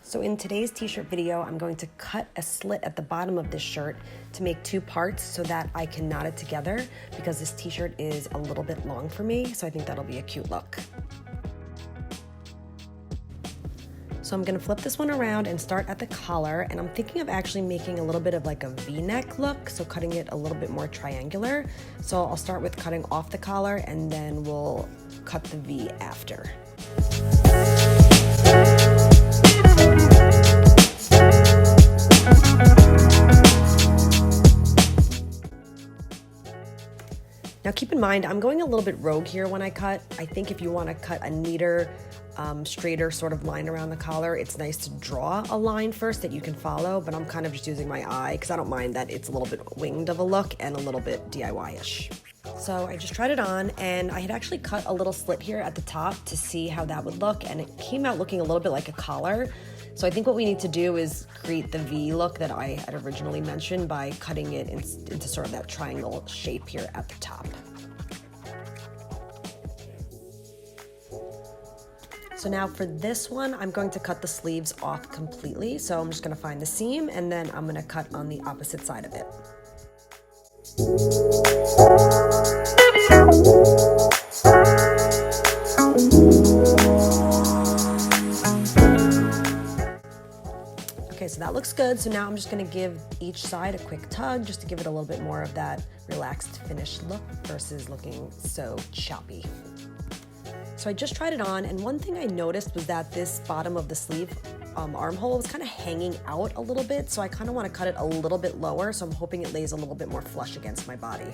So in today's t-shirt video, I'm going to cut a slit at the bottom of this shirt to make two parts so that I can knot it together because this t-shirt is a little bit long for me, so I think that'll be a cute look. So I'm gonna flip this one around and start at the collar, and I'm thinking of actually making a little bit of like a V-neck look, so cutting it a little bit more triangular. So I'll start with cutting off the collar and then we'll cut the V after. Now keep in mind, I'm going a little bit rogue here when I cut. I think if you want to cut a neater, straighter sort of line around the collar, it's nice to draw a line first that you can follow, but I'm kind of just using my eye because I don't mind that it's a little bit winged of a look and a little bit DIY-ish. So I just tried it on, and I had actually cut a little slit here at the top to see how that would look, and it came out looking a little bit like a collar. So I think what we need to do is create the V look that I had originally mentioned by cutting it into sort of that triangle shape here at the top. So now for this one, I'm going to cut the sleeves off completely. So I'm just gonna find the seam and then I'm gonna cut on the opposite side of it. Okay, so that looks good. So now I'm just gonna give each side a quick tug just to give it a little bit more of that relaxed finished look versus looking so choppy. So I just tried it on, and one thing I noticed was that this bottom of the sleeve armhole was kind of hanging out a little bit, so I kind of want to cut it a little bit lower, so I'm hoping it lays a little bit more flush against my body.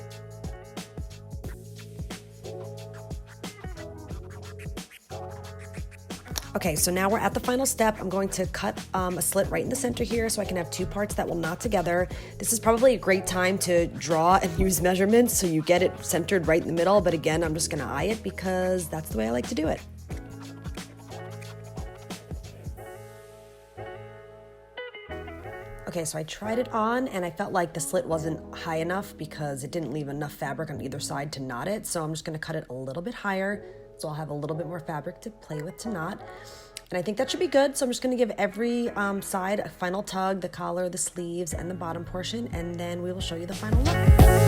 Okay, so now we're at the final step. I'm going to cut a slit right in the center here so I can have two parts that will knot together. This is probably a great time to draw and use measurements so you get it centered right in the middle, but again, I'm just gonna eye it because that's the way I like to do it. Okay, so I tried it on and I felt like the slit wasn't high enough because it didn't leave enough fabric on either side to knot it, so I'm just gonna cut it a little bit higher so I'll have a little bit more fabric to play with to knot. And I think that should be good, so I'm just gonna give every side a final tug, the collar, the sleeves, and the bottom portion, and then we will show you the final look.